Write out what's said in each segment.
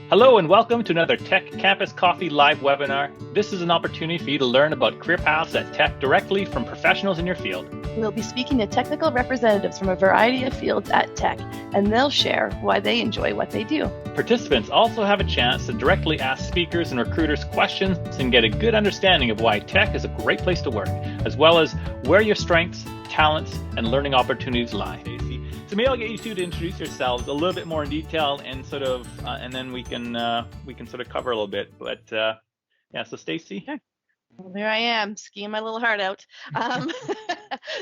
Hello and welcome to another Tech Campus Coffee live webinar. This is an opportunity for you to learn about career paths at Tech directly from professionals in your field. We'll be speaking to technical representatives from a variety of fields at Tech, and they'll share why they enjoy what they do. Participants also have a chance to directly ask speakers and recruiters questions and get a good understanding of why Tech is a great place to work, as well as where your strengths, talents, and learning opportunities lie. So maybe I'll get you two to introduce yourselves a little bit more in detail, and and then we can sort of cover a little bit. But yeah, so Stacey. Okay. Well, there I am, skiing my little heart out.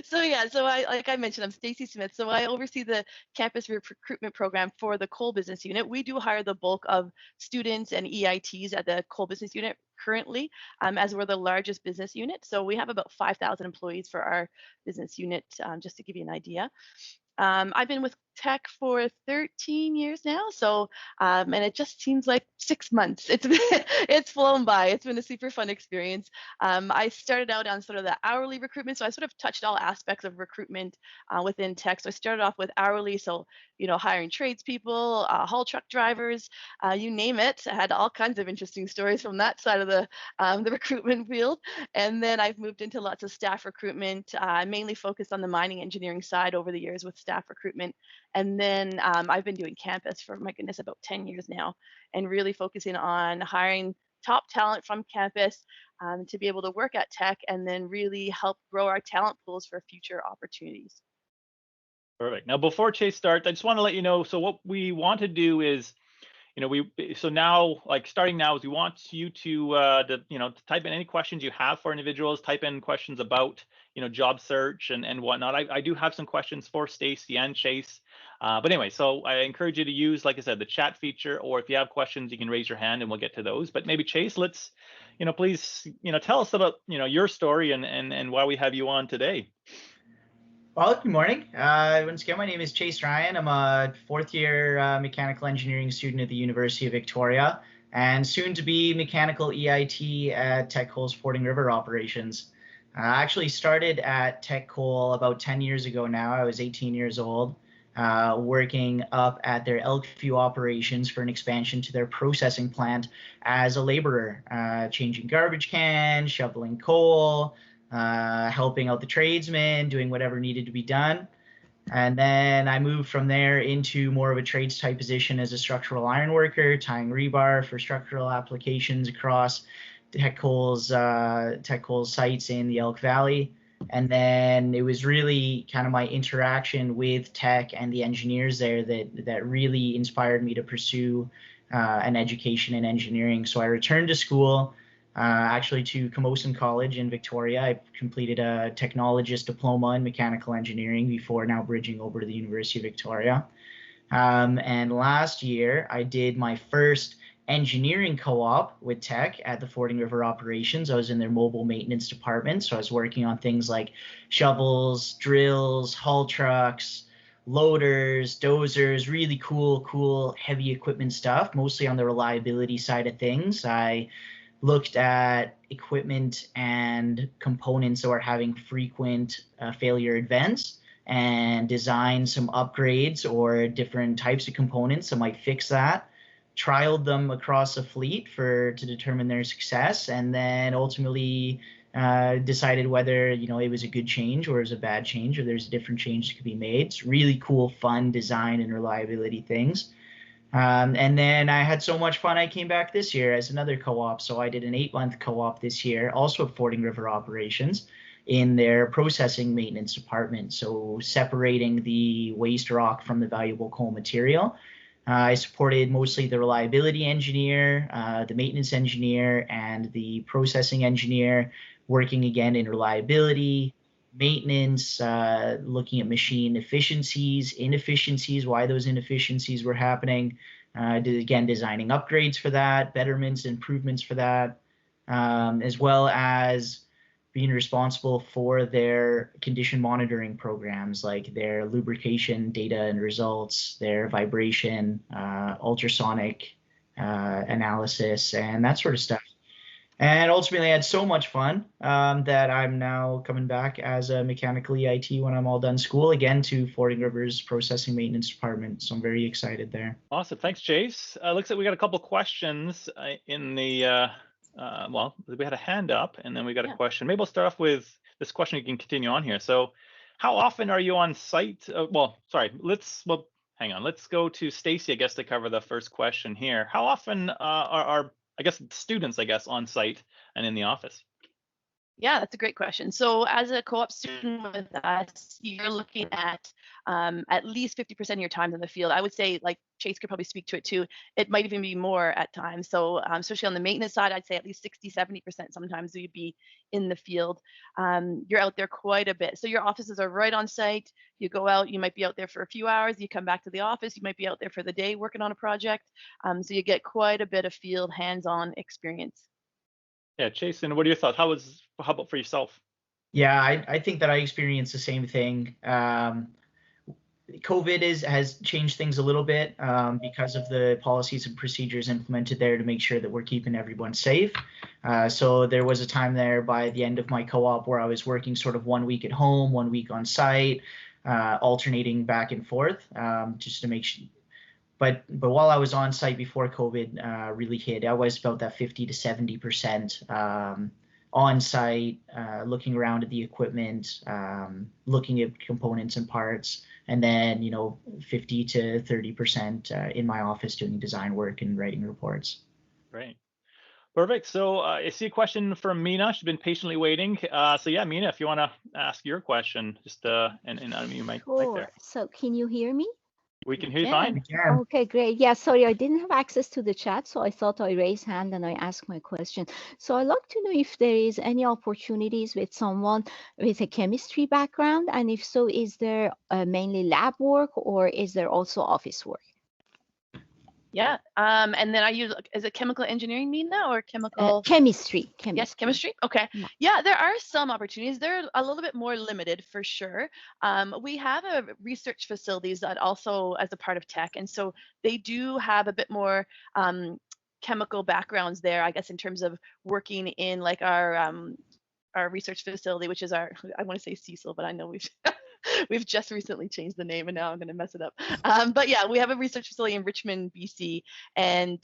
So like I mentioned, I'm Stacey Smith. So I oversee the campus recruitment program for the Cole Business Unit. We do hire the bulk of students and EITs at the Cole Business Unit currently, as we're the largest business unit. So we have about 5,000 employees for our business unit, just to give you an idea. I've been with Tech for 13 years now, so and it just seems like 6 months. It's flown by. It's been a super fun experience. I started out on sort of the hourly recruitment, so I sort of touched all aspects of recruitment within Tech. So I started off with hourly, so hiring tradespeople, haul truck drivers, you name it. I had all kinds of interesting stories from that side of the recruitment field, and then I've moved into lots of staff recruitment. I mainly focused on the mining engineering side over the years with staff recruitment. And then I've been doing campus for, my goodness, about 10 years now, and really focusing on hiring top talent from campus to be able to work at Tech and then really help grow our talent pools for future opportunities. Perfect. Now, before Chase starts, I just want to let you know, so what we want to do is, starting now is we want you to type in any questions you have for individuals, type in questions about, job search and whatnot. I do have some questions for Stacey and Chase. But anyway, so I encourage you to use, like I said, the chat feature, or if you have questions, you can raise your hand and we'll get to those. But maybe Chase, let's, please, tell us about, your story and why we have you on today. Well, good morning. Once again, my name is Chase Ryan. I'm a fourth-year mechanical engineering student at the University of Victoria and soon to be mechanical EIT at Teck Coal's Fording River operations. I actually started at Teck Coal about 10 years ago now. I was 18 years old, working up at their Elkview operations for an expansion to their processing plant as a laborer, changing garbage cans, shoveling coal, helping out the tradesmen, doing whatever needed to be done. And then I moved from there into more of a trades type position as a structural iron worker, tying rebar for structural applications across Teck Coal's sites in the Elk Valley. And then it was really kind of my interaction with Tech and the engineers there that really inspired me to pursue an education in engineering. So I returned to school, actually to Camosun College in Victoria. I completed a technologist diploma in mechanical engineering before now bridging over to the University of Victoria. And last year, I did my first engineering co-op with Tech at the Fording River operations. I was in their mobile maintenance department, so I was working on things like shovels, drills, haul trucks, loaders, dozers, really cool heavy equipment stuff, mostly on the reliability side of things. I looked at equipment and components that were having frequent failure events and designed some upgrades or different types of components that might fix that, trialed them across a fleet to determine their success, and then ultimately decided whether it was a good change or it was a bad change or there's a different change that could be made. It's really cool, fun design and reliability things. And then I had so much fun, I came back this year as another co-op. So I did an 8-month co-op this year, also at Fording River operations in their processing maintenance department. So separating the waste rock from the valuable coal material. I supported mostly the reliability engineer, the maintenance engineer, and the processing engineer, working again in reliability, maintenance, looking at machine efficiencies, inefficiencies, why those inefficiencies were happening, designing upgrades for that, betterments, improvements for that, as well as being responsible for their condition monitoring programs, like their lubrication data and results, their vibration, ultrasonic analysis, and that sort of stuff. And ultimately, I had so much fun that I'm now coming back as a mechanical EIT when I'm all done school again to Fording River's Processing Maintenance Department. So I'm very excited there. Awesome. Thanks, Chase. Looks like we got a couple questions in the, well, we had a hand up and then we got a question. Maybe we'll start off with this question. You can continue on here. So how often are you on site? Well, hang on. Let's go to Stacey, I guess, to cover the first question here. How often are, I guess, students, I guess, on site and in the office? Yeah, that's a great question. So as a co-op student with us, you're looking at least 50% of your time in the field. I would say, like Chase could probably speak to it too, it might even be more at times. So especially on the maintenance side, I'd say at least 60, 70% sometimes you'd be in the field. You're out there quite a bit. So your offices are right on site. You go out, you might be out there for a few hours. You come back to the office, you might be out there for the day working on a project. So you get quite a bit of field hands-on experience. Yeah, Jason, what are your thoughts? How about for yourself? Yeah, I think that I experienced the same thing. COVID has changed things a little bit because of the policies and procedures implemented there to make sure that we're keeping everyone safe. So there was a time there by the end of my co-op where I was working sort of 1 week at home, 1 week on site, alternating back and forth just to make sure. But while I was on site before COVID really hit, I was about that 50 to 70% on site, looking around at the equipment, looking at components and parts, and then 50 to 30% in my office doing design work and writing reports. Great. Perfect. So I see a question from Mina. She's been patiently waiting. So yeah, Mina, if you want to ask your question, just and unmute your mic there. So can you hear me? We can hear you fine. Yeah. Okay, great. Yeah, sorry, I didn't have access to the chat, so I thought I raised hand and I asked my question. So I'd like to know if there is any opportunities with someone with a chemistry background, and if so, is there mainly lab work or is there also office work? Yeah. And then is it chemical engineering Mina or chemical? Chemistry. Yes, chemistry. Okay. Yeah, there are some opportunities. They're a little bit more limited for sure. We have a research facilities that also as a part of Teck. And so they do have a bit more chemical backgrounds there, I guess, in terms of working in like our research facility, which is I want to say Cecil, but I know we've just recently changed the name and now I'm going to mess it up. But yeah, we have a research facility in Richmond, BC, and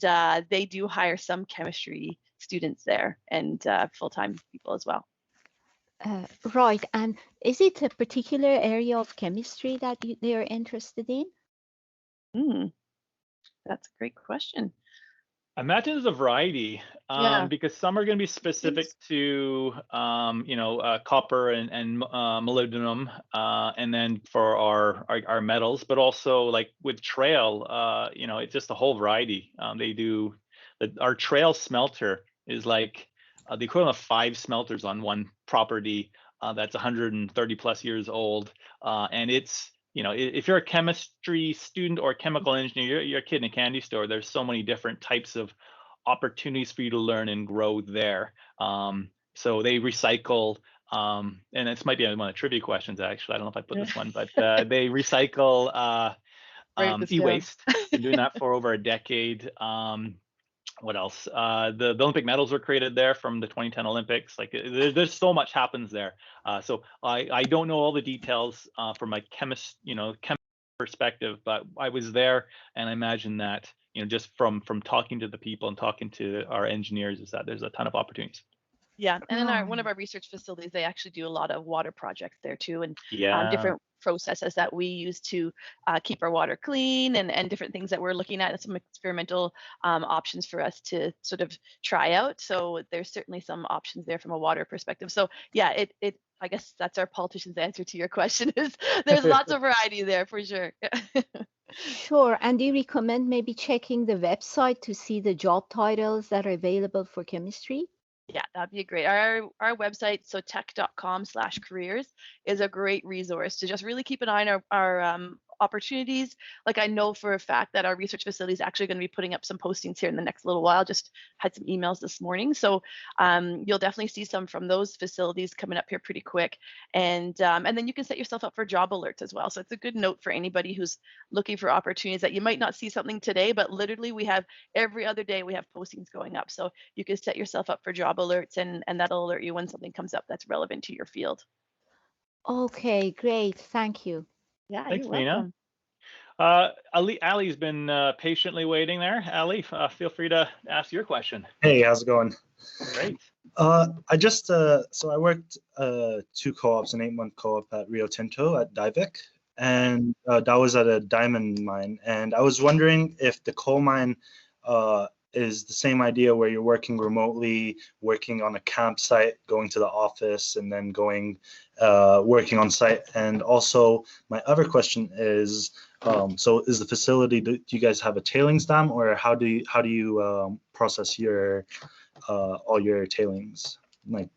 they do hire some chemistry students there and full-time people as well. Right. And is it a particular area of chemistry that they are interested in? That's a great question. I imagine there's a variety because some are going to be specific to, copper and molybdenum, and then for our metals, but also like with Trail, it's just a whole variety. They do our Trail smelter is like the equivalent of 5 smelters on one property that's 130 plus years old, and it's if you're a chemistry student or a chemical engineer, you're a kid in a candy store. There's so many different types of opportunities for you to learn and grow there. So they recycle, and this might be one of the trivia questions, actually. I don't know if I put this one, but they recycle e-waste. Been doing that for over a decade. What else? The Olympic medals were created there from the 2010 Olympics. Like there's so much happens there. So I don't know all the details from my chemist perspective, but I was there and I imagine that just from talking to the people and talking to our engineers is that there's a ton of opportunities. Yeah, and in one of our research facilities, they actually do a lot of water projects there too, and different processes that we use to keep our water clean and different things that we're looking at, some experimental options for us to sort of try out. So there's certainly some options there from a water perspective. So yeah, I guess that's our politician's answer to your question is there's lots of variety there for sure. Sure. And do you recommend maybe checking the website to see the job titles that are available for chemistry? Yeah, that'd be great. Our website, so teck.com/careers, is a great resource to just really keep an eye on opportunities. Like I know for a fact that our research facility is actually going to be putting up some postings here in the next little while. Just had some emails this morning. So you'll definitely see some from those facilities coming up here pretty quick. And then you can set yourself up for job alerts as well. So it's a good note for anybody who's looking for opportunities that you might not see something today, but literally we have every other day we have postings going up. So you can set yourself up for job alerts and that'll alert you when something comes up that's relevant to your field. Okay, great. Thank you. Yeah, Thanks, you're Mina. welcome. Ali's been patiently waiting there. Ali, feel free to ask your question. Hey, how's it going? Great. I just so I worked 2 co-ops, an 8-month co-op at Rio Tinto at Diavik, and that was at a diamond mine. And I was wondering if the coal mine is the same idea where you're working remotely, working on a campsite, going to the office, and then going working on site. And also, my other question is, so is the facility? Do you guys have a tailings dam, or how do you process your all your tailings, like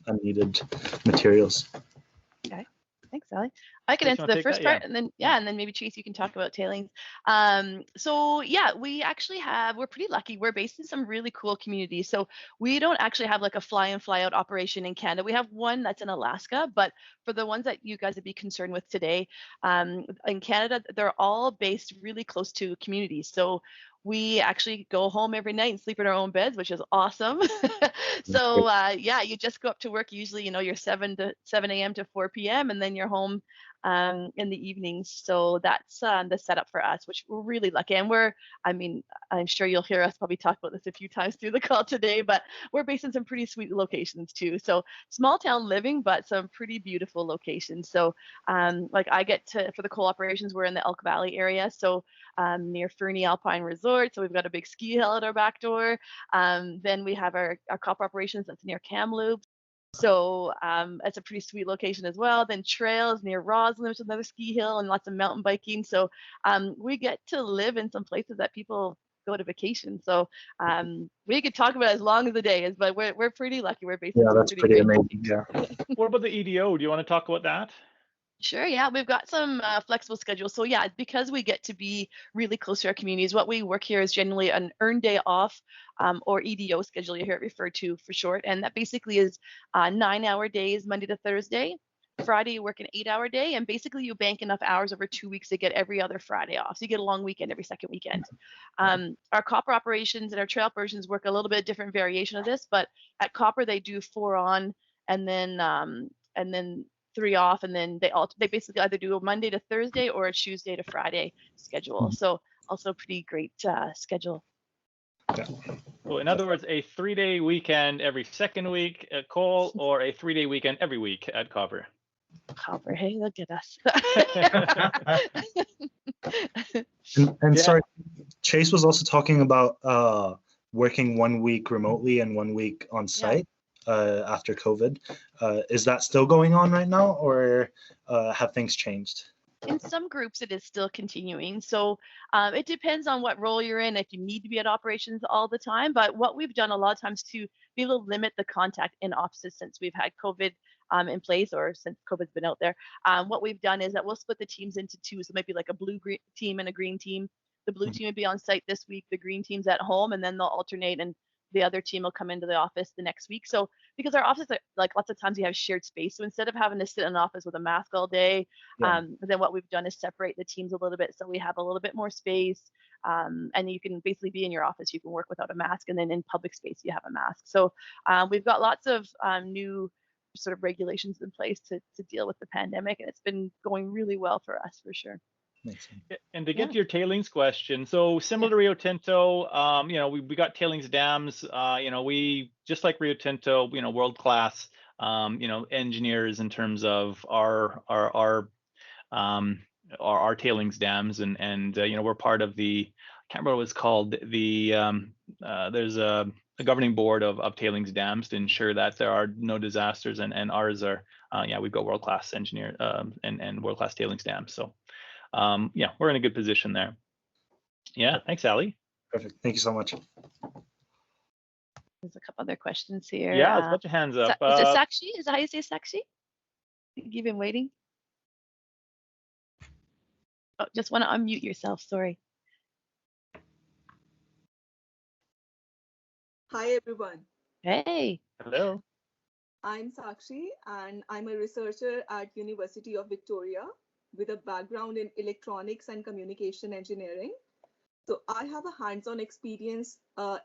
unneeded materials? Okay. Thanks, Sally. I can Chase, you answer wanna the take first that? part, and then maybe Chase, you can talk about tailings. So yeah, we actually we're pretty lucky. We're based in some really cool communities. So we don't actually have like a fly in, fly out operation in Canada. We have one that's in Alaska, but for the ones that you guys would be concerned with today, in Canada, they're all based really close to communities. So we actually go home every night and sleep in our own beds, which is awesome. So yeah, you just go up to work. Usually, you're 7 a.m. to 4 p.m. and then you're home in the evenings. So that's the setup for us, which we're really lucky. And I'm sure you'll hear us probably talk about this a few times through the call today, but we're based in some pretty sweet locations too. So small town living, but some pretty beautiful locations. So like I get to, for the coal operations, we're in the Elk Valley area. So near Fernie Alpine Resort. So we've got a big ski hill at our back door. Then we have our copper operations that's near Kamloops. So it's a pretty sweet location as well. Then trails near Roslyn, which is another ski hill, and lots of mountain biking. So we get to live in some places that people go to vacation. So we could talk about it as long as the day is, but we're pretty lucky. We're based in some That's pretty great amazing. Yeah. What about the EDO? Do you want to talk about that? Sure, yeah, we've got some flexible schedules. So yeah, because we get to be really close to our communities, what we work here is generally an earned day off, or EDO schedule, you hear it referred to for short. And that basically is 9-hour days, Monday to Thursday. Friday, you work an 8-hour day, and basically you bank enough hours over 2 weeks to get every other Friday off. So you get a long weekend every second weekend. Our copper operations and our trail operations work a little bit different variation of this, but at copper they do 4 on and then 3 off, and then they basically either do a Monday to Thursday or a Tuesday to Friday schedule. So also pretty great schedule. So in other words, a 3-day weekend every second week at coal, or a 3-day weekend every week at copper. Copper, hey, look at us. And Yeah. sorry, Chase was also talking about working 1 week remotely and 1 week on site after COVID. Is that still going on right now, or have things changed? In some groups, it is still continuing. So it depends on what role you're in, if you need to be at operations all the time. But what we've done a lot of times to be able to limit the contact in offices since we've had COVID in place, or since COVID's been out there, what we've done is that we'll split the teams into 2. So it might be like a blue team and a green team. The blue team would be on site this week, the green team's at home, and then they'll alternate, and the other team will come into the office the next week. So because our offices are, like, lots of times you have shared space, so instead of having to sit in an office with a mask all day, then what we've done is separate the teams a little bit, so we have a little bit more space, and you can basically be in your office, you can work without a mask, and then in public space you have a mask. So we've got lots of new sort of regulations in place to deal with the pandemic, and it's been going really well for us, for sure. And to get to your tailings question, so similar to Rio Tinto, we got tailings dams. We, just like Rio Tinto, world-class, engineers in terms of our tailings dams, and we're part of the, I can't remember what it's called, there's a governing board of tailings dams to ensure that there are no disasters, and ours are, we've got world-class engineer and world-class tailings dams. So we're in a good position there. Yeah, thanks, Ali. Perfect. Thank you so much. There's a couple other questions here. Yeah, there's a bunch of hands up. Is it Sakshi? Is that how you say Sakshi? You've been waiting. Oh, just want to unmute yourself. Sorry. Hi, everyone. Hey. Hello. I'm Sakshi, and I'm a researcher at University of Victoria with a background in electronics and communication engineering. So I have a hands-on experience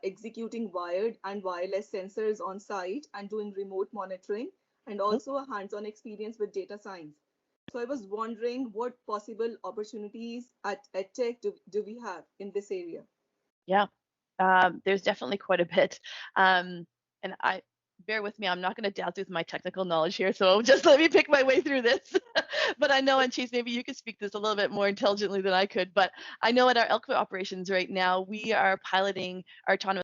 executing wired and wireless sensors on site and doing remote monitoring, and also a hands-on experience with data science. So I was wondering what possible opportunities at Teck do we have in this area? Yeah, there's definitely quite a bit. And I bear with me, I'm not going to dazzle with my technical knowledge here, so just let me pick my way through this. But I know, and Chase, maybe you could speak this a little bit more intelligently than I could, but I know at our Elkville operations right now, we are piloting our autonomous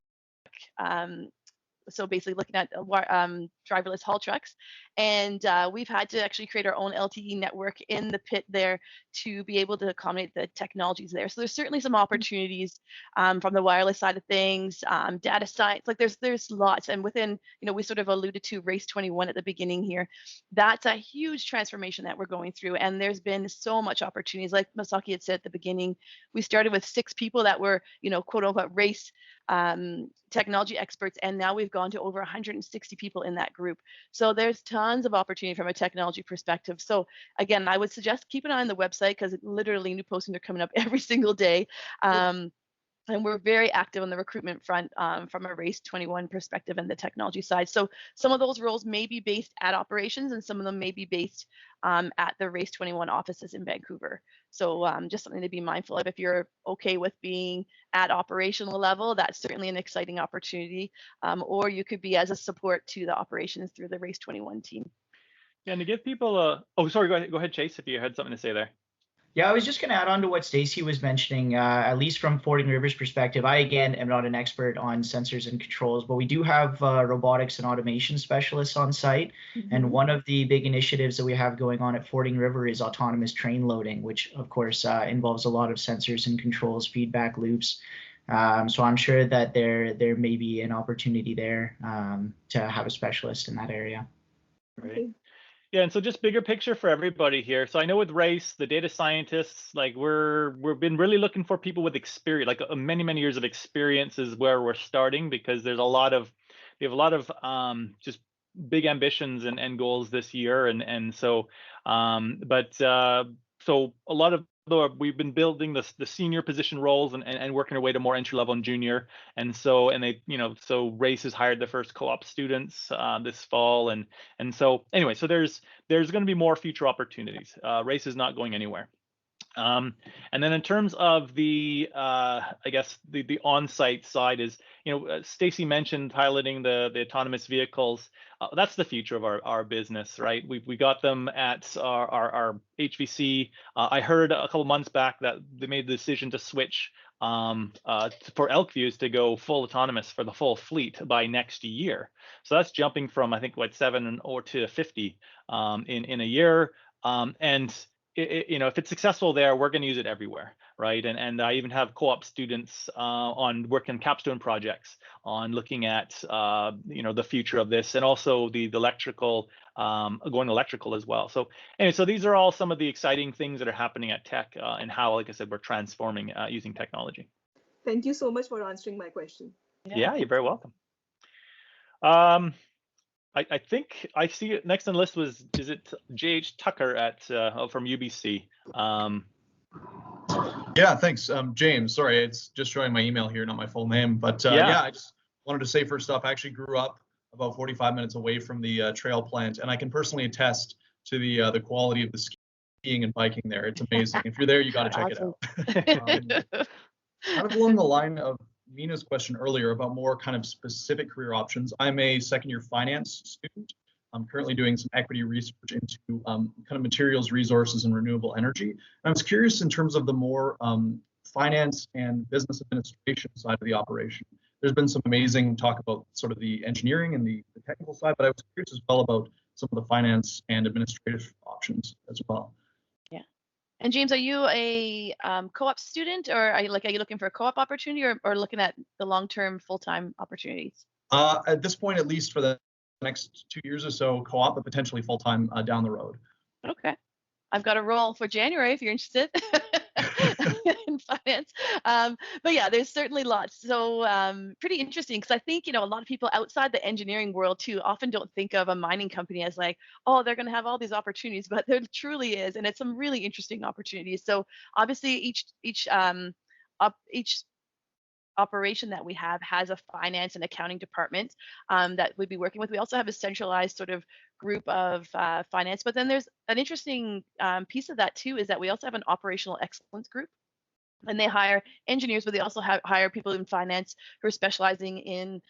so basically looking at driverless haul trucks. And we've had to actually create our own LTE network in the pit there to be able to accommodate the technologies there. So there's certainly some opportunities from the wireless side of things, data science, like there's lots. And within, we sort of alluded to Race 21 at the beginning here. That's a huge transformation that we're going through. And there's been so much opportunities. Like Masaki had said at the beginning, we started with 6 people that were, quote unquote, race technology experts, and now we've gone to over 160 people in that group. So there's tons of opportunity from a technology perspective. So again, I would suggest keep an eye on the website because literally new postings are coming up every single day. And we're very active on the recruitment front from a Race 21 perspective and the technology side. So some of those roles may be based at operations and some of them may be based at the Race 21 offices in Vancouver. So just something to be mindful of. If you're okay with being at operational level, that's certainly an exciting opportunity. Or you could be as a support to the operations through the Race 21 team. Yeah, and to give people a, oh, sorry, go ahead, Chase, if you had something to say there. Yeah, I was just going to add on to what Stacey was mentioning, at least from Fording River's perspective. I, again, am not an expert on sensors and controls, but we do have robotics and automation specialists on site. Mm-hmm. And one of the big initiatives that we have going on at Fording River is autonomous train loading, which, of course, involves a lot of sensors and controls, feedback loops. So I'm sure that there may be an opportunity there to have a specialist in that area. Right. Yeah, and so just bigger picture for everybody here. So I know with Race, the data scientists, like we've been really looking for people with experience, like many years of experience is where we're starting, because we have a lot of just big ambitions and goals this year, and so so a lot of we've been building the senior position roles and working our way to more entry level and junior, and so so Race has hired the first co-op students this fall, and so anyway, so there's going to be more future opportunities. Race is not going anywhere. And then in terms of the I guess the on-site side is, Stacey mentioned piloting the autonomous vehicles. That's the future of our business, right? We got them at our HVC. I heard a couple months back that they made the decision to switch for Elkviews to go full autonomous for the full fleet by next year. So that's jumping from, I think, 7 or to 50 in a year. And if it's successful there, we're going to use it everywhere, right? And I even have co-op students on working capstone projects on looking at the future of this, and also the electrical, going electrical as well. So anyway, so these are all some of the exciting things that are happening at Teck, and how, like I said, we're transforming using technology. Thank you so much for answering my question. Yeah, you're very welcome. I think I see it next on the list is it J.H. Tucker from UBC? Yeah, thanks, James. Sorry, it's just showing my email here, not my full name. But yeah, I just wanted to say first off, I actually grew up about 45 minutes away from the trail plant, and I can personally attest to the quality of the skiing and biking there. It's amazing. If you're there, you got to check it out. Kind of along the line of Mina's question earlier about more kind of specific career options, I'm a second-year finance student. I'm currently doing some equity research into kind of materials, resources, and renewable energy. And I was curious in terms of the more finance and business administration side of the operation. There's been some amazing talk about sort of the engineering and the technical side, but I was curious as well about some of the finance and administrative options as well. Yeah. And James, are you a co-op student, or are you looking for a co-op opportunity, or looking at the long-term full-time opportunities? At this point, at least for the next 2 years or so, co-op, but potentially full-time down the road. Okay. I've got a role for January if you're interested in finance. But yeah, there's certainly lots. So pretty interesting because I think, a lot of people outside the engineering world too often don't think of a mining company as like, oh, they're going to have all these opportunities, but there truly is. And it's some really interesting opportunities. So obviously each operation that we have has a finance and accounting department that we'd be working with. We also have a centralized sort of group of finance, but then there's an interesting piece of that too, is that we also have an operational excellence group. And they hire engineers, but they also hire people in finance who are specializing in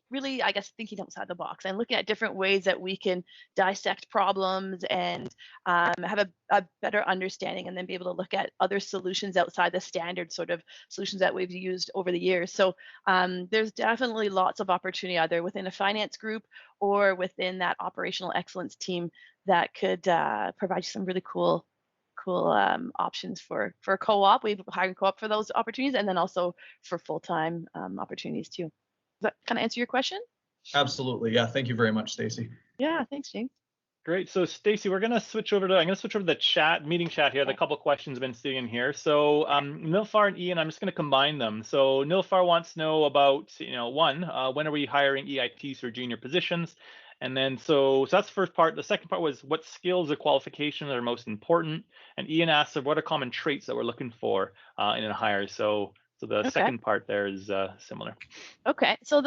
really, I guess, thinking outside the box and looking at different ways that we can dissect problems and have a better understanding, and then be able to look at other solutions outside the standard sort of solutions that we've used over the years. So there's definitely lots of opportunity either within a finance group or within that operational excellence team that could provide you some really cool options for a co-op. We've hired co-op for those opportunities, and then also for full-time opportunities too. Does that kind of answer your question? Absolutely. Yeah. Thank you very much, Stacey. Yeah. Thanks, James. Great. So Stacey, I'm going to switch over to the meeting chat here. The couple questions have been sitting in here. So Nilfar and Ian, I'm just going to combine them. So Nilfar wants to know about, one, when are we hiring EITs for junior positions? And then so that's the first part. The second part was what skills or qualifications are most important. And Ian asked what are common traits that we're looking for in a hire. So the second part there is similar. Okay, so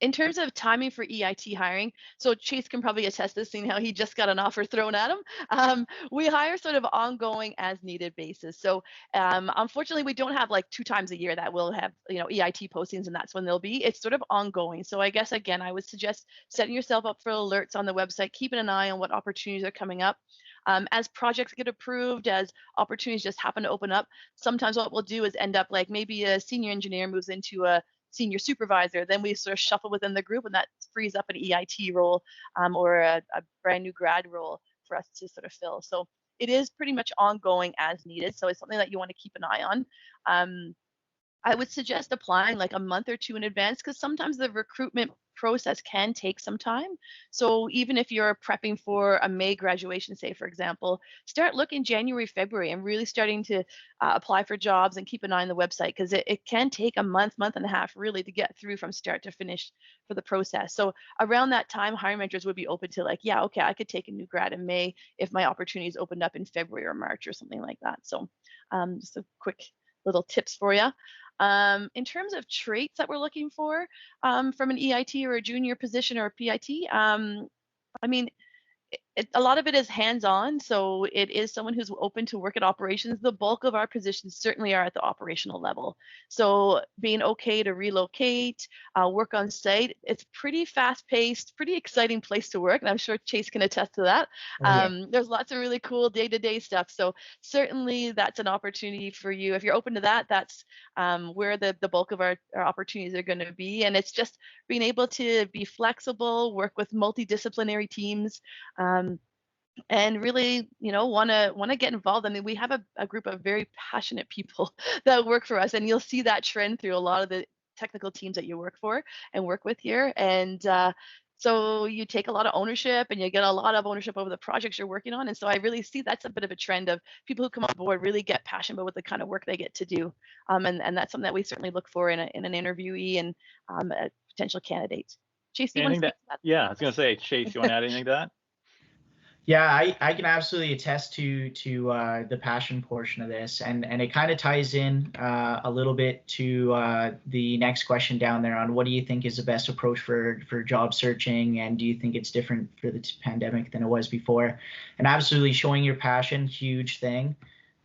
in terms of timing for EIT hiring, so Chase can probably attest to this, seeing how he just got an offer thrown at him. We hire sort of ongoing as needed basis. So unfortunately, we don't have like 2 times a year that we'll have EIT postings, and that's when they'll be. It's sort of ongoing. So I guess again, I would suggest setting yourself up for alerts on the website, keeping an eye on what opportunities are coming up. As projects get approved, as opportunities just happen to open up, sometimes what we'll do is end up like maybe a senior engineer moves into a senior supervisor, then we sort of shuffle within the group, and that frees up an EIT role or a brand new grad role for us to sort of fill. So it is pretty much ongoing as needed. So it's something that you want to keep an eye on. I would suggest applying like a month or 2 in advance, because sometimes the recruitment process can take some time. So even if you're prepping for a May graduation, say, for example, start looking January, February, and really starting to apply for jobs and keep an eye on the website, because it can take a month and a half really to get through from start to finish for the process. So around that time, hiring managers would be open to like, yeah, okay, I could take a new grad in May if my opportunities opened up in February or March or something like that. So just a quick little tips for you. In terms of traits that we're looking for from an EIT or a junior position or a PIT, I mean, a lot of it is hands-on, so it is someone who's open to work at operations. The bulk of our positions certainly are at the operational level. So being okay to relocate, work on site, it's pretty fast-paced, pretty exciting place to work, and I'm sure Chase can attest to that. There's lots of really cool day-to-day stuff. So certainly that's an opportunity for you. If you're open to that, that's where the bulk of our opportunities are going to be. And it's just being able to be flexible, work with multidisciplinary teams, and really, want to get involved. I mean, we have a group of very passionate people that work for us, and you'll see that trend through a lot of the technical teams that you work for and work with here. And so you take a lot of ownership, and you get a lot of ownership over the projects you're working on. And so I really see that's a bit of a trend of people who come on board really get passionate about the kind of work they get to do. And that's something that we certainly look for in an interviewee and a potential candidate. Chase, you want to speak to that? Yeah, I was going to say, Chase, you want to add anything to that? Yeah, I can absolutely attest to the passion portion of this, and it kind of ties in a little bit to the next question down there on what do you think is the best approach for job searching, and do you think it's different for the pandemic than it was before? And absolutely showing your passion, huge thing.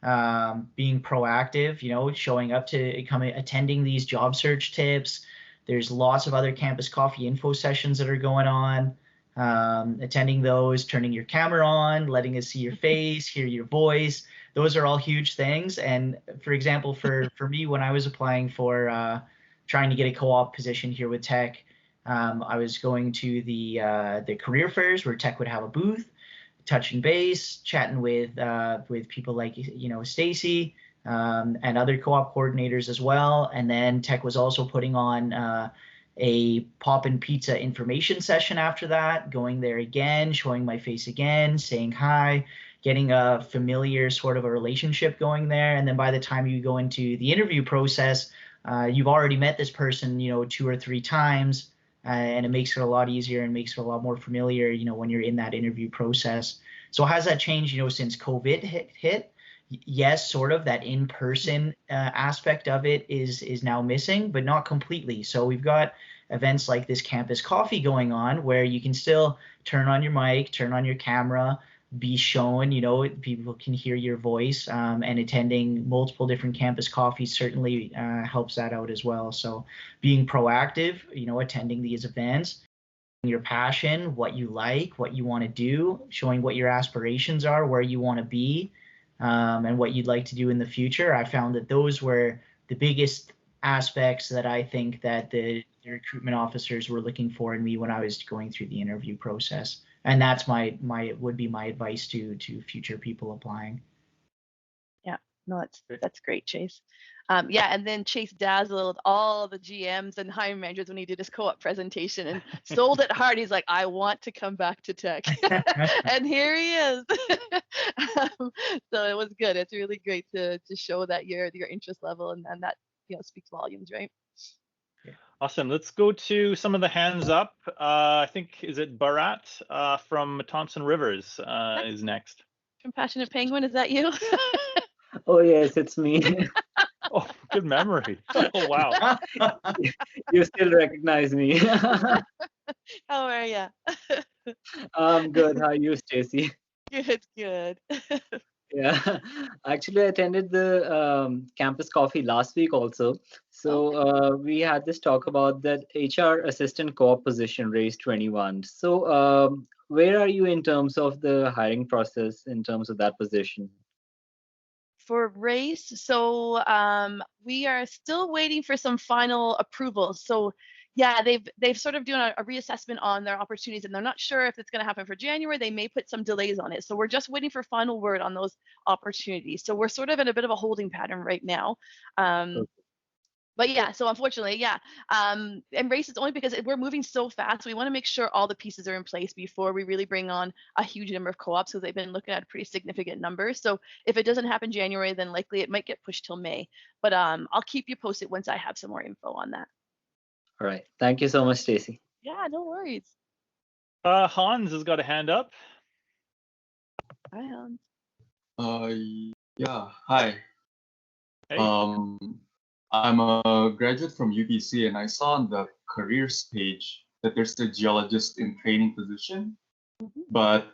Being proactive, showing up to attending these job search tips. There's lots of other campus coffee info sessions that are going on. Attending those, turning your camera on, letting us see your face, hear your voice. Those are all huge things. And for example, for me, when I was applying for trying to get a co-op position here with Teck, I was going to the career fairs where Teck would have a booth, touching base, chatting with people like Stacey and other co-op coordinators as well. And then Teck was also putting on a Poppin' Pizza information session after that, going there again, showing my face again, saying hi, getting a familiar sort of a relationship going there. And then by the time you go into the interview process, you've already met this person, 2 or 3 times, and it makes it a lot easier and makes it a lot more familiar, when you're in that interview process. So how has that changed, since COVID hit? Yes, sort of that in-person aspect of it is now missing, but not completely. So we've got events like this campus coffee going on where you can still turn on your mic, turn on your camera, be shown, people can hear your voice, and attending multiple different campus coffees certainly helps that out as well. So being proactive, attending these events, your passion, what you like, what you want to do, showing what your aspirations are, where you want to be, and what you'd like to do in the future. I found that those were the biggest aspects that I think that the recruitment officers were looking for in me when I was going through the interview process. And that's would be my advice to future people applying. Yeah, no, that's great, Chase. Yeah, and then Chase dazzled all the GMs and hiring managers when he did his co-op presentation and sold it hard. He's like, I want to come back to Teck. And here he is. So it was good. It's really great to show that your interest level and that speaks volumes, right? Awesome. Let's go to some of the hands up. I think, is it Bharat from Thompson Rivers is next. Compassionate Penguin, is that you? Oh, yes, it's me. Oh, good memory. Oh, wow. You still recognize me. How are you? I'm good. How are you, Stacey? Good. Yeah, actually, I attended the campus coffee last week also. So we had this talk about that HR assistant co-op position, raised 21. So where are you in terms of the hiring process in terms of that position? For race, so we are still waiting for some final approvals. So yeah, they've sort of done a reassessment on their opportunities, and they're not sure if it's going to happen for January. They may put some delays on it. So we're just waiting for final word on those opportunities. So we're sort of in a bit of a holding pattern right now. But yeah, so unfortunately, yeah. And race is only because we're moving so fast. We want to make sure all the pieces are in place before we really bring on a huge number of co-ops, because they've been looking at pretty significant numbers. So if it doesn't happen January, then likely it might get pushed till May. But I'll keep you posted once I have some more info on that. All right. Thank you so much, Stacey. Yeah, no worries. Hans has got a hand up. Hi, Hans. Yeah. Hi. Hey. I'm a graduate from UBC, and I saw on the careers page that there's a geologist in training position, but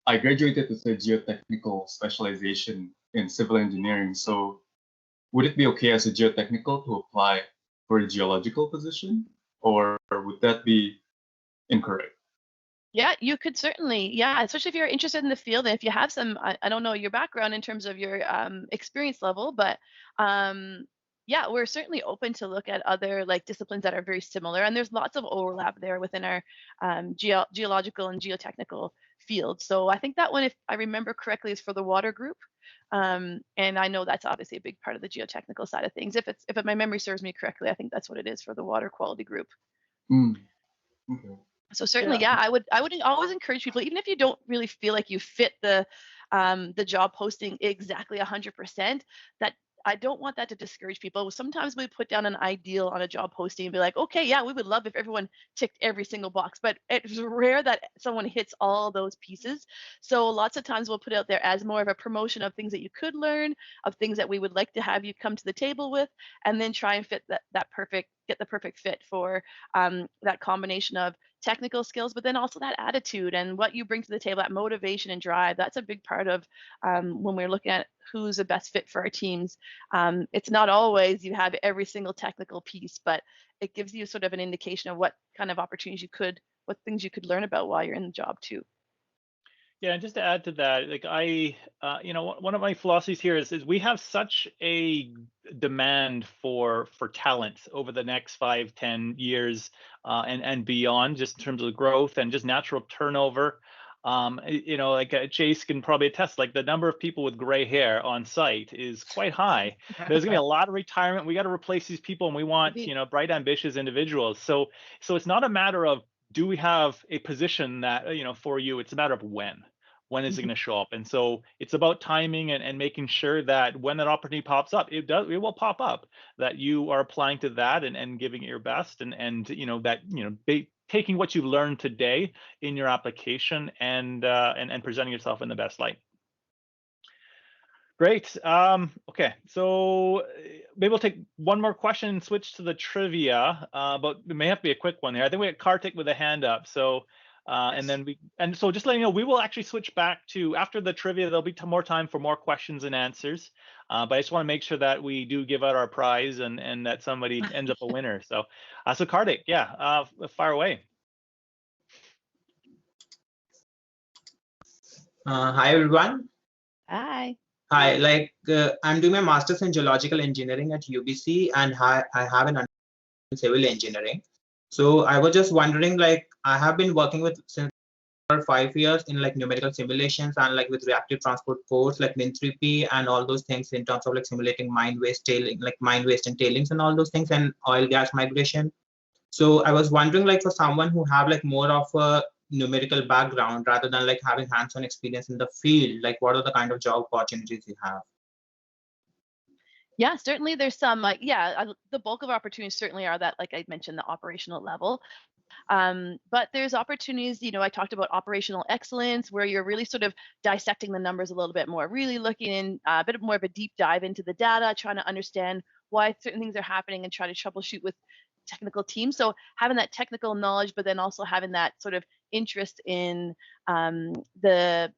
I graduated with a geotechnical specialization in civil engineering. So would it be okay as a geotechnical to apply for a geological position, or would that be incorrect? Yeah, you could certainly. Yeah, especially if you're interested in the field, and if you have some, I don't know your background in terms of your experience level, but yeah, we're certainly open to look at other disciplines that are very similar, and there's lots of overlap there within our geological and geotechnical fields. So I think that one, if I remember correctly, is for the water group, and I know that's obviously a big part of the geotechnical side of things. If my memory serves me correctly, I think that's what it is for the water quality group. Okay. So certainly, yeah, I would always encourage people, even if you don't really feel like you fit the job posting exactly 100%, that I don't want that to discourage people. Sometimes we put down an ideal on a job posting and be like, okay, yeah, we would love if everyone ticked every single box, but it's rare that someone hits all those pieces. So lots of times we'll put out there as more of a promotion of things that you could learn, of things that we would like to have you come to the table with, and then try and fit get the perfect fit for that combination of technical skills, but then also that attitude and what you bring to the table, that motivation and drive. That's a big part of when we're looking at who's the best fit for our teams. It's not always you have every single technical piece, but it gives you sort of an indication of what kind of opportunities what things you could learn about while you're in the job too. Yeah, and just to add to that, one of my philosophies here is we have such a demand for talent over the next 5-10 years and beyond, just in terms of growth and just natural turnover. Chase can probably attest, the number of people with gray hair on site is quite high. There's gonna be a lot of retirement. We got to replace these people, and we want bright, ambitious individuals. So it's not a matter of do we have a position that for you. It's a matter of when. when is it going to show up? And so it's about timing and making sure that when that opportunity pops up, it will pop up, that you are applying to that and giving it your best, and taking what you've learned today in your application and presenting yourself in the best light. Great. Okay, so maybe we'll take one more question and switch to the trivia, but it may have to be a quick one here. I think we got Kartik with a hand up. So, and so just letting you know, we will actually switch back to, after the trivia, there'll be more time for more questions and answers. But I just want to make sure that we do give out our prize and that somebody ends up a winner. So, so Kartik, yeah, fire away. Hi everyone. Hi. Hi, I'm doing my master's in geological engineering at UBC, and I have an undergraduate in civil engineering. So I was just wondering, I have been working with since for 5 years in numerical simulations and with reactive transport codes like Min3P and all those things in terms of simulating mine waste, and tailings and all those things, and oil gas migration. So I was wondering, for someone who have more of a numerical background rather than having hands-on experience in the field, what are the kind of job opportunities you have? Yeah, certainly there's some the bulk of opportunities certainly are that, like I mentioned, the operational level. But there's opportunities, I talked about operational excellence, where you're really sort of dissecting the numbers a little bit more, really looking in a bit more of a deep dive into the data, trying to understand why certain things are happening and try to troubleshoot with technical teams. So having that technical knowledge, but then also having that sort of interest in the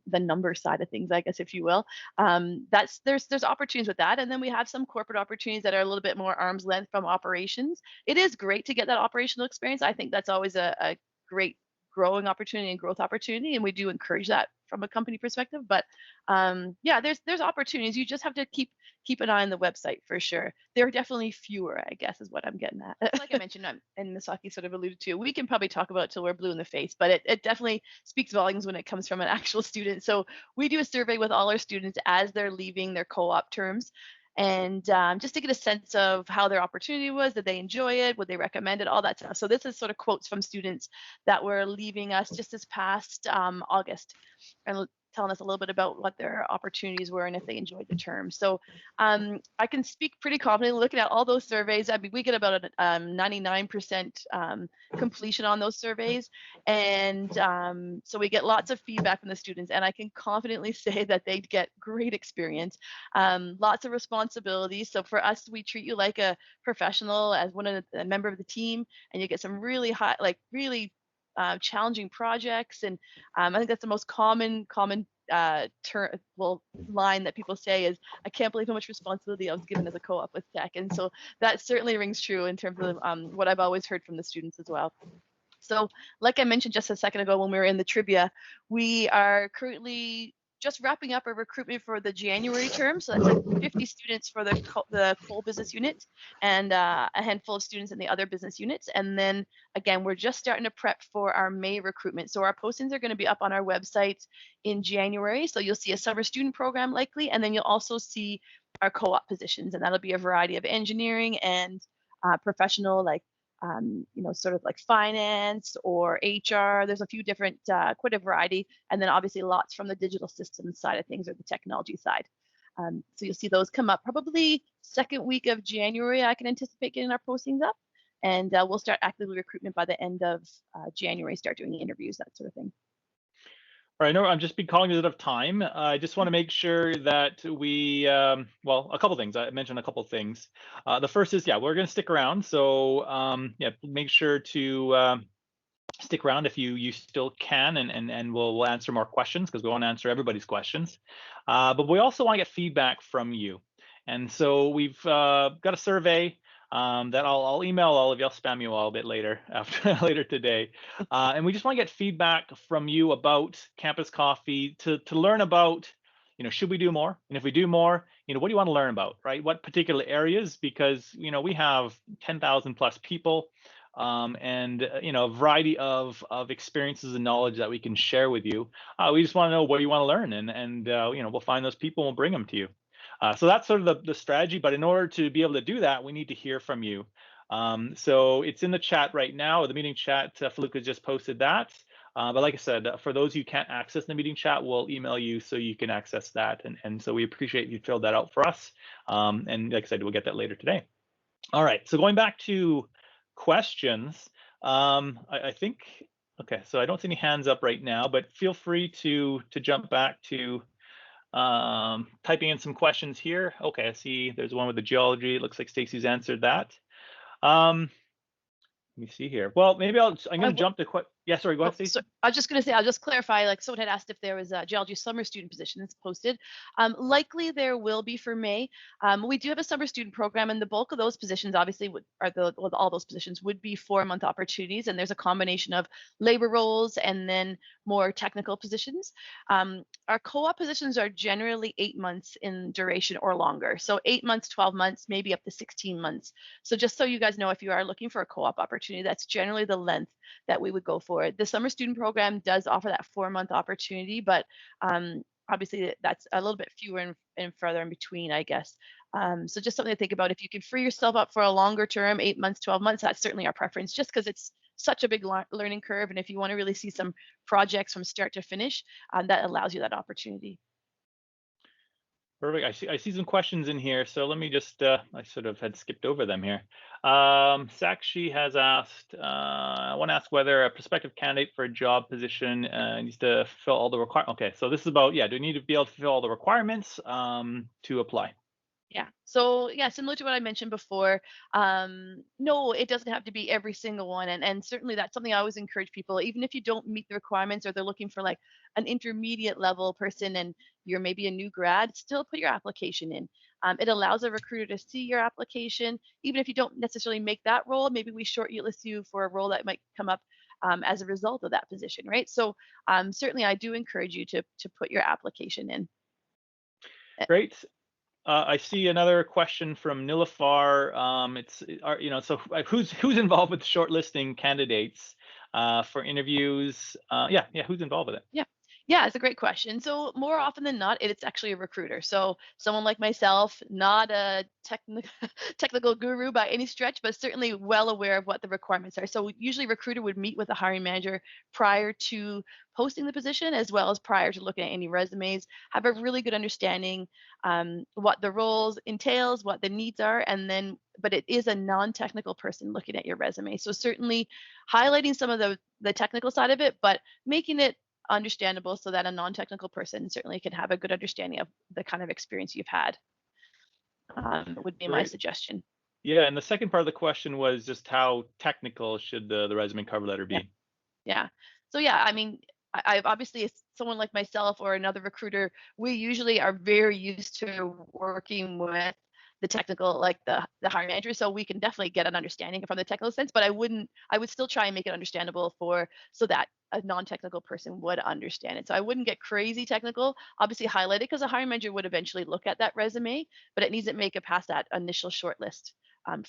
number side of things, I guess, if you will. There's opportunities with that. And then we have some corporate opportunities that are a little bit more arm's length from operations. It is great to get that operational experience. I think that's always a great growing opportunity and growth opportunity, and we do encourage that from a company perspective. But yeah, there's opportunities. You just have to keep an eye on the website for sure. There are definitely fewer, I guess, is what I'm getting at. Like I mentioned, and Misaki sort of alluded to, we can probably talk about it till we're blue in the face, but it definitely speaks volumes when it comes from an actual student. So we do a survey with all our students as they're leaving their co-op terms, and just to get a sense of how their opportunity was, did they enjoy it, would they recommend it, all that stuff. So this is sort of quotes from students that were leaving us just this past August, and telling us a little bit about what their opportunities were and if they enjoyed the term. So I can speak pretty confidently looking at all those surveys. I mean, we get about a 99% completion on those surveys. And so we get lots of feedback from the students, and I can confidently say that they get great experience, lots of responsibilities. So for us, we treat you like a professional, as a member of the team, and you get some really high, really challenging projects. And I think that's the most common line that people say is, I can't believe how much responsibility I was given as a co-op with Teck. And so that certainly rings true in terms of what I've always heard from the students as well. So like I mentioned just a second ago when we were in the trivia, we are currently just wrapping up our recruitment for the January term. So that's 50 students for the coal business unit and a handful of students in the other business units. And then again, we're just starting to prep for our May recruitment. So our postings are going to be up on our website in January. So you'll see a summer student program likely, and then you'll also see our co-op positions, and that'll be a variety of engineering and professional, sort of like finance or HR. There's a few different, quite a variety. And then obviously lots from the digital systems side of things or the technology side. So you'll see those come up probably second week of January. I can anticipate getting our postings up, and we'll start actively recruitment by the end of January, start doing interviews, that sort of thing. All right, no, I'm just cognizant of time. I just want to make sure that we, well, a couple things. I mentioned a couple things. The first is, yeah, we're going to stick around. So yeah, make sure to stick around if you still can, and we'll answer more questions because we want to answer everybody's questions. But we also want to get feedback from you. And so we've got a survey that I'll email all of you. I'll spam you all a bit later later today, and we just want to get feedback from you about Campus Coffee to learn about, should we do more, and if we do more, what do you want to learn about, right? What particular areas? Because we have 10,000 plus people, and a variety of experiences and knowledge that we can share with you. We just want to know what you want to learn, and we'll find those people and we'll bring them to you. So that's sort of the strategy, but in order to be able to do that, we need to hear from you. So it's in the chat right now, the meeting chat. Faluka just posted that. But like I said, for those who can't access the meeting chat, we'll email you so you can access that. And so we appreciate you filled that out for us. And like I said, we'll get that later today. All right, so going back to questions, I think, okay, so I don't see any hands up right now, but feel free to jump back to typing in some questions here. Okay, I see there's one with the geology. It looks like Stacey's answered that. Let me see here. Well, maybe I'm going to jump to yeah, sorry, go ahead, Stacey. So I was just going to say, I'll just clarify, like someone had asked if there was a geology summer student position that's posted. Likely there will be for May. We do have a summer student program, and the bulk of those positions obviously all those positions would be 4-month opportunities, and there's a combination of labor roles and then more technical positions. Our co-op positions are generally 8 months in duration or longer. So 8 months, 12 months, maybe up to 16 months. So just so you guys know, if you are looking for a co-op opportunity, that's generally the length that we would go for. The summer student program does offer that 4-month opportunity, but obviously that's a little bit fewer and further in between, I guess. So just something to think about. If you can free yourself up for a longer term, 8 months, 12 months, that's certainly our preference, just because it's such a big learning curve. And if you want to really see some projects from start to finish, that allows you that opportunity. Perfect. I see some questions in here, so let me just I sort of had skipped over them here. Sakshi has asked, I want to ask whether a prospective candidate for a job position needs to fill all the requirements. Okay, so this is about, yeah, do you need to be able to fill all the requirements to apply? Yeah. So yeah, similar to what I mentioned before, no, it doesn't have to be every single one. And certainly that's something I always encourage people, even if you don't meet the requirements or they're looking for like an intermediate level person and you're maybe a new grad, still put your application in. It allows a recruiter to see your application. Even if you don't necessarily make that role, maybe we shortlist you for a role that might come up as a result of that position, right? So certainly I do encourage you to put your application in. Great. I see another question from Nilafar. So who's involved with shortlisting candidates for interviews? Yeah, who's involved with it? Yeah, it's a great question. So more often than not, it's actually a recruiter. So someone like myself, not a technical guru by any stretch, but certainly well aware of what the requirements are. So usually recruiter would meet with a hiring manager prior to posting the position, as well as prior to looking at any resumes, have a really good understanding what the roles entails, what the needs are, and then, but it is a non-technical person looking at your resume. So certainly highlighting some of the technical side of it, but making it understandable so that a non-technical person certainly can have a good understanding of the kind of experience you've had, would be my suggestion. Yeah, and the second part of the question was just how technical should the resume cover letter be? Yeah. So yeah, I mean, I obviously, as someone like myself or another recruiter, we usually are very used to working with the technical, like the hiring manager, so we can definitely get an understanding from the technical sense, but I would still try and make it understandable so that a non-technical person would understand it. So I wouldn't get crazy technical, obviously highlight it, because a hiring manager would eventually look at that resume, but it needs to make it past that initial shortlist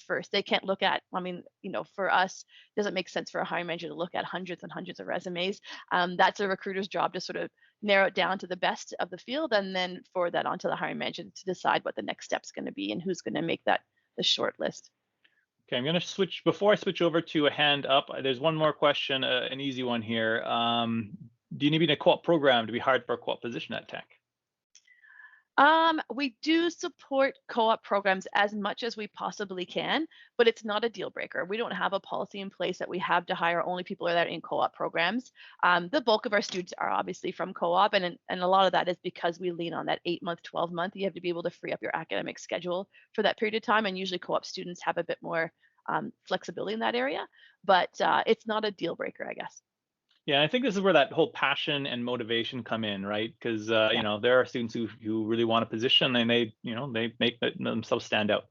first. They can't look at, I mean, for us, it doesn't make sense for a hiring manager to look at hundreds and hundreds of resumes. That's a recruiter's job to sort of narrow it down to the best of the field, and then forward that onto the hiring manager to decide what the next step's going to be and who's going to make that the short list. Okay, I'm going to switch, before I switch over to a hand up, there's one more question, an easy one here. Do you need to be in a co-op program to be hired for a co-op position at Teck? We do support co-op programs as much as we possibly can, but it's not a deal breaker. We don't have a policy in place that we have to hire only people that are in co-op programs. The bulk of our students are obviously from co-op, and a lot of that is because we lean on that 8-month, 12-month. You have to be able to free up your academic schedule for that period of time, and usually co-op students have a bit more flexibility in that area, but it's not a deal breaker, I guess. Yeah, I think this is where that whole passion and motivation come in, right? Because there are students who really want a position, and they make themselves stand out.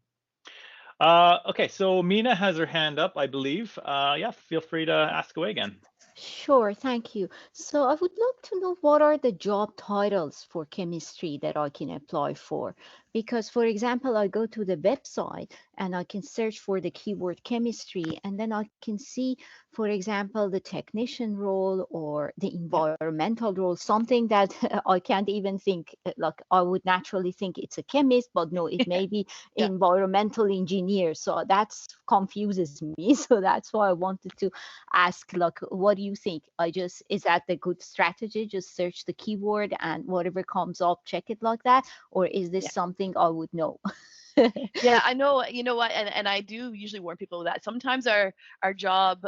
Okay, so Mina has her hand up, I believe. Yeah, feel free to ask away again. Sure, thank you. So I would love to know what are the job titles for chemistry that I can apply for, Because, for example, I go to the website and I can search for the keyword chemistry, and then I can see, for example, the technician role or the environmental role, something that I can't even think, like I would naturally think it's a chemist, but no, it may be environmental engineer. So that's confuses me. So that's why I wanted to ask, like, what do you think? Is that the good strategy? Just search the keyword and whatever comes up, check it like that? Or is this something I would know? Yeah, I know. You know what? And I do usually warn people that sometimes our job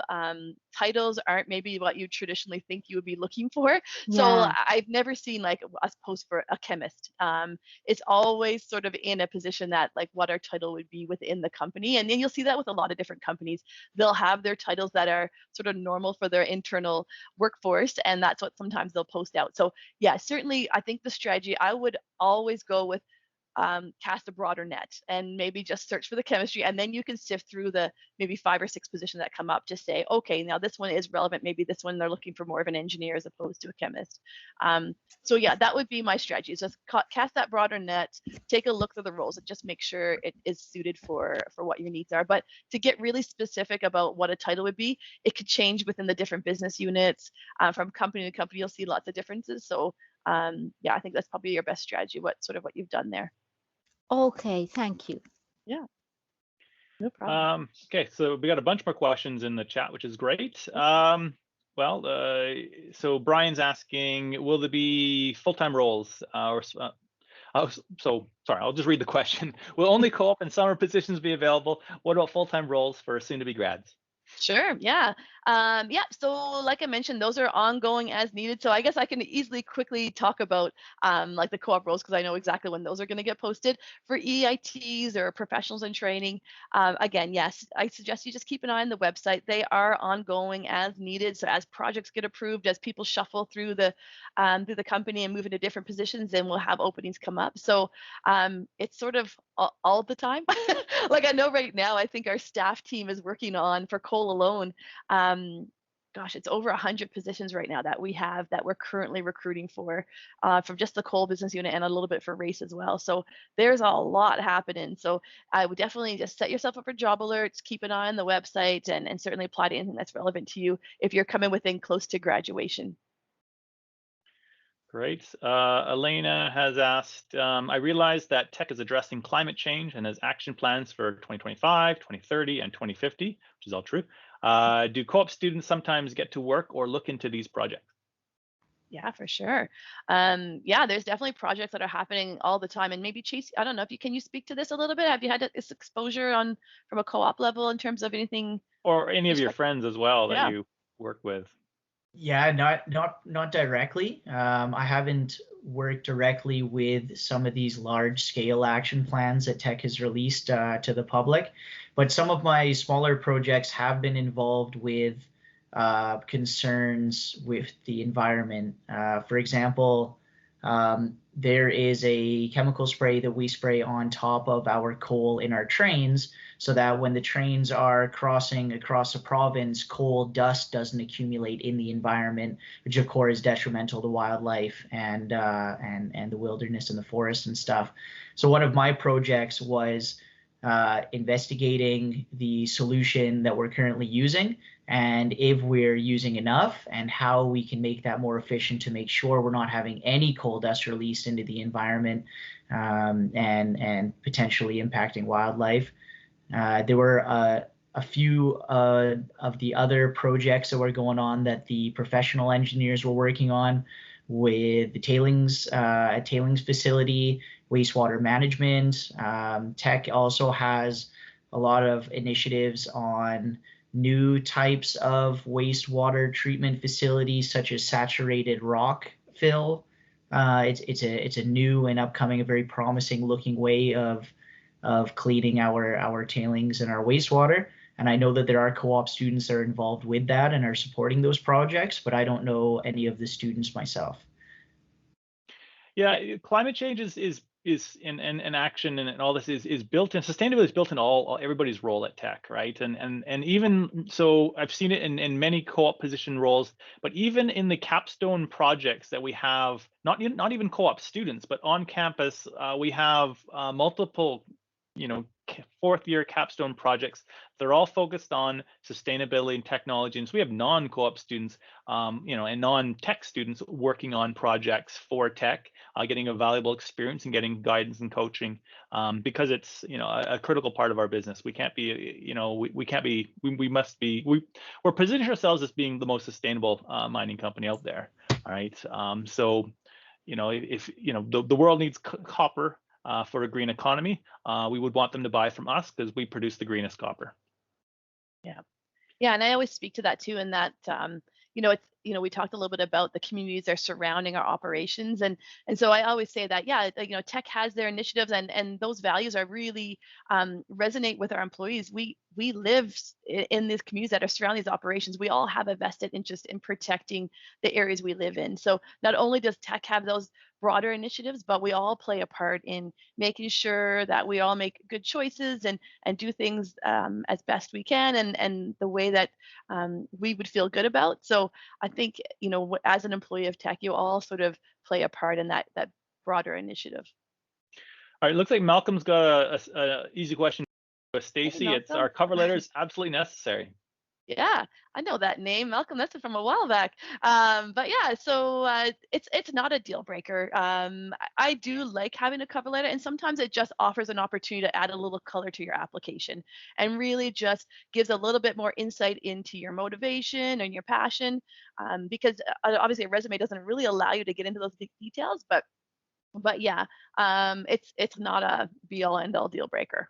titles aren't maybe what you traditionally think you would be looking for. So I've never seen like us post for a chemist. It's always sort of in a position that like what our title would be within the company. And then you'll see that with a lot of different companies. They'll have their titles that are sort of normal for their internal workforce, and that's what sometimes they'll post out. So yeah, certainly I think the strategy, I would always go with cast a broader net and maybe just search for the chemistry, and then you can sift through the maybe 5 or 6 positions that come up. Just say, okay, now this one is relevant. Maybe this one they're looking for more of an engineer as opposed to a chemist. So yeah, that would be my strategy. Is just cast that broader net, take a look through the roles, and just make sure it is suited for what your needs are. But to get really specific about what a title would be, it could change within the different business units. From company to company, you'll see lots of differences. So yeah, I think that's probably your best strategy. What you've done there. Okay, thank you. Yeah, no problem. Okay, so we got a bunch more questions in the chat, which is great. So Brian's asking, will there be full-time roles? So sorry, I'll just read the question. Will only co-op and summer positions be available? What about full-time roles for soon-to-be grads? Sure. Yeah. So like I mentioned, those are ongoing as needed. So I guess I can easily quickly talk about like the co-op roles, because I know exactly when those are going to get posted. For EITs or professionals in training, again, yes, I suggest you just keep an eye on the website. They are ongoing as needed. So as projects get approved, as people shuffle through the company and move into different positions, then we'll have openings come up. So it's sort of all the time. Like I know right now, I think our staff team is working on, for coal alone, gosh, it's over 100 positions right now that we have that we're currently recruiting for, from just the coal business unit and a little bit for race as well. So there's a lot happening. So I would definitely just set yourself up for job alerts, keep an eye on the website, and certainly apply to anything that's relevant to you if you're coming within close to graduation. Great. Elena has asked, I realize that Teck is addressing climate change and has action plans for 2025, 2030, and 2050, which is all true. Do co-op students sometimes get to work or look into these projects? Yeah, for sure. Yeah, there's definitely projects that are happening all the time. And maybe Chase, I don't know if can you speak to this a little bit? Have you had this exposure from a co-op level in terms of anything? Or any of your friends as well that you work with? Yeah, not directly. I haven't worked directly with some of these large scale action plans that Teck has released to the public, but some of my smaller projects have been involved with concerns with the environment. For example, there is a chemical spray that we spray on top of our coal in our trains, so that when the trains are crossing across a province, coal dust doesn't accumulate in the environment, which of course is detrimental to wildlife and the wilderness and the forest and stuff. So one of my projects was investigating the solution that we're currently using, and if we're using enough, and how we can make that more efficient to make sure we're not having any coal dust released into the environment and potentially impacting wildlife. There were a few of the other projects that were going on that the professional engineers were working on with the tailings facility, wastewater management. Teck also has a lot of initiatives on new types of wastewater treatment facilities, such as saturated rock fill. It's a new and upcoming, a very promising looking way of cleaning our tailings and our wastewater. And I know that there are co-op students that are involved with that and are supporting those projects, but I don't know any of the students myself. Yeah, climate change is is in action and all this is built in. Sustainability is built in all everybody's role at Teck, right? And even so, I've seen it in many co-op position roles, but even in the capstone projects that we have, not even co-op students, but on campus, we have multiple, fourth year capstone projects. They're all focused on sustainability and technology. And so we have non-co-op students, and non-tech students working on projects for Teck, getting a valuable experience and getting guidance and coaching, because it's, a critical part of our business. We can't be, we're positioning ourselves as being the most sustainable mining company out there. All right. So, if, the world needs copper, for a green economy, we would want them to buy from us because we produce the greenest copper. Yeah, and I always speak to that too, in that it's we talked a little bit about the communities that are surrounding our operations, and so I always say that Teck has their initiatives, and those values are really resonate with our employees. We live in these communities that are surrounding these operations. We all have a vested interest in protecting the areas we live in. So not only does Teck have those broader initiatives, but we all play a part in making sure that we all make good choices and do things as best we can, and the way that we would feel good about. So I think, as an employee of Teck, you all sort of play a part in that broader initiative. All right, looks like Malcolm's got a easy question with Stacey. It's our cover letter is absolutely necessary. Yeah, I know that name, Malcolm. That's from a while back. But yeah, so it's not a deal breaker. I do like having a cover letter, and sometimes it just offers an opportunity to add a little color to your application, and really just gives a little bit more insight into your motivation and your passion. Because obviously a resume doesn't really allow you to get into those details, but yeah, it's not a be all end all deal breaker.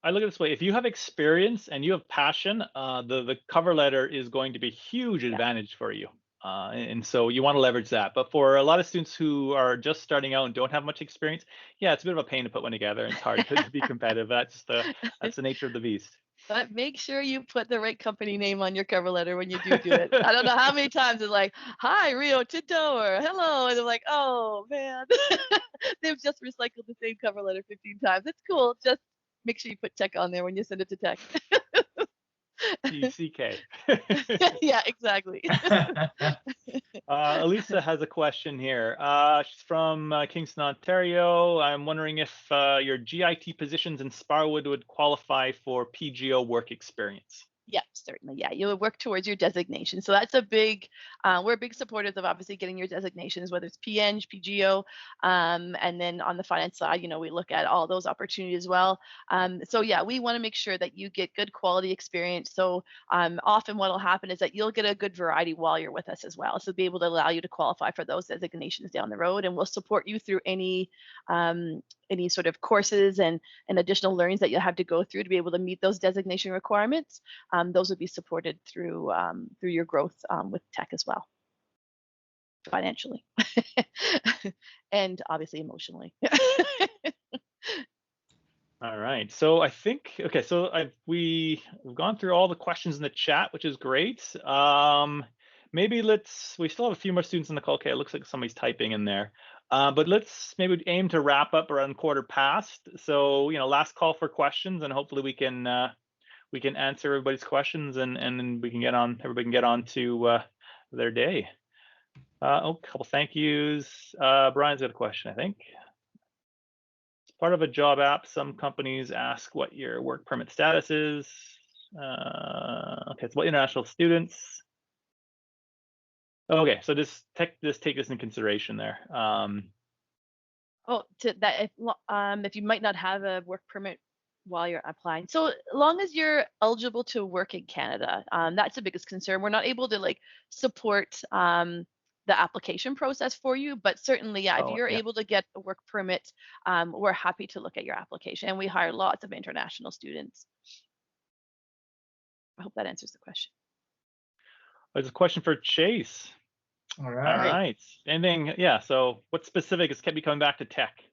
I look at it this way: if you have experience and you have passion, the cover letter is going to be a huge advantage for you, and so you want to leverage that. But for a lot of students who are just starting out and don't have much experience, it's a bit of a pain to put one together. It's hard to be competitive. That's the nature of the beast. But make sure you put the right company name on your cover letter when you do it. I don't know how many times it's like, "Hi, Rio Tinto," or "Hello," and they're like, "Oh man," they've just recycled the same cover letter 15 times. It's cool. Just make sure you put Teck on there when you send it to Teck. TCK. Yeah, exactly. Elisa has a question here. She's from Kingston, Ontario. I'm wondering if your GIT positions in Sparwood would qualify for PGO work experience. Yeah, certainly. Yeah, you'll work towards your designation. So that's a big, we're big supporters of obviously getting your designations, whether it's PN, PGO, and then on the finance side, we look at all those opportunities as well. So yeah, we want to make sure that you get good quality experience. So often what will happen is that you'll get a good variety while you're with us as well. So be able to allow you to qualify for those designations down the road, and we'll support you through any sort of courses and additional learnings that you'll have to go through to be able to meet those designation requirements. Those would be supported through your growth with Teck as well, financially and obviously emotionally. All right, so I think we've gone through all the questions in the chat, which is great. Maybe we still have a few more students in the call. Okay, it looks like somebody's typing in there. But let's maybe aim to wrap up around 1/4 past. So, last call for questions, and hopefully we can answer everybody's questions, and then everybody can get on to their day. A couple thank yous. Brian's got a question, I think. As part of a job app, some companies ask what your work permit status is. Okay, it's about international students. Okay, so just take this into consideration there. If you might not have a work permit while you're applying. So long as you're eligible to work in Canada, that's the biggest concern. We're not able to support the application process for you, but certainly, if you're able to get a work permit, we're happy to look at your application, and we hire lots of international students. I hope that answers the question. There's a question for Chase. All right. Anything? Yeah. So what specific is kept you coming back to Teck?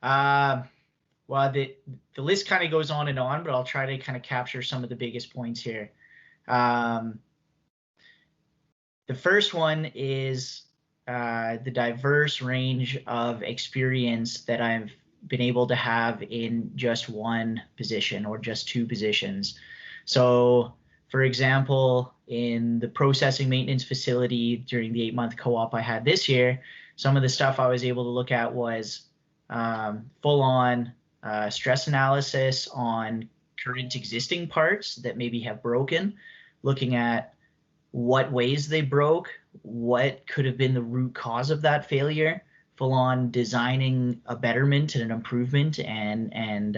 Well, the list kind of goes on and on, but I'll try to kind of capture some of the biggest points here. The first one is the diverse range of experience that I've been able to have in just one position or just two positions. So, for example, in the processing maintenance facility during the 8-month co-op I had this year, some of the stuff I was able to look at was full-on stress analysis on current existing parts that maybe have broken, looking at what ways they broke, what could have been the root cause of that failure, full-on designing a betterment and an improvement and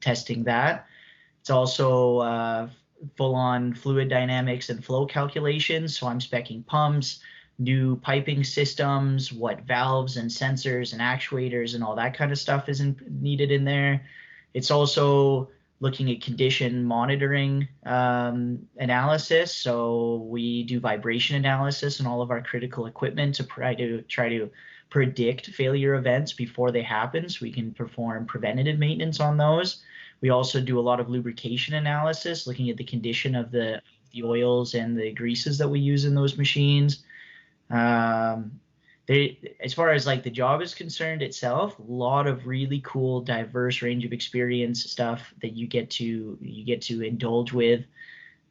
testing that. It's also full-on fluid dynamics and flow calculations. So I'm speccing pumps, new piping systems, what valves and sensors and actuators and all that kind of stuff is needed in there. It's also looking at condition monitoring analysis. So we do vibration analysis on all of our critical equipment to try to predict failure events before they happen, so we can perform preventative maintenance on those. We also do a lot of lubrication analysis, looking at the condition of the oils and the greases that we use in those machines. As far as like the job is concerned itself, a lot of really cool, diverse range of experience stuff that you get to indulge with.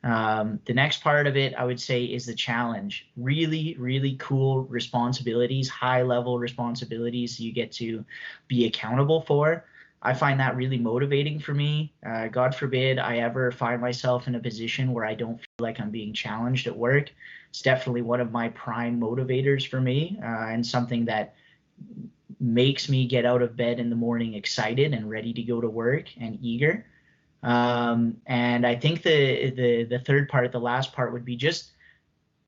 The next part of it, I would say, is the challenge. Really, really cool responsibilities, high level responsibilities you get to be accountable for. I find that really motivating for me. God forbid I ever find myself in a position where I don't feel like I'm being challenged at work. It's definitely one of my prime motivators for me, and something that makes me get out of bed in the morning excited and ready to go to work and eager. And I think the third part, the last part, would be just,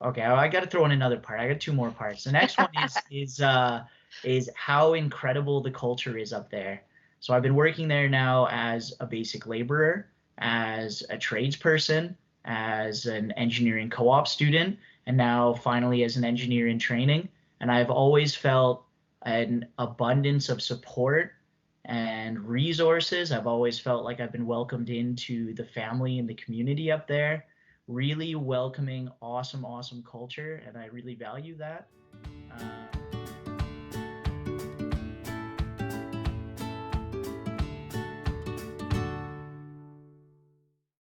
okay, I got to throw in another part. I got two more parts. The next one is how incredible the culture is up there. So I've been working there now as a basic laborer, as a tradesperson, as an engineering co-op student, and now finally as an engineer in training. And I've always felt an abundance of support and resources. I've always felt like I've been welcomed into the family and the community up there. Really welcoming, awesome, awesome culture, and I really value that.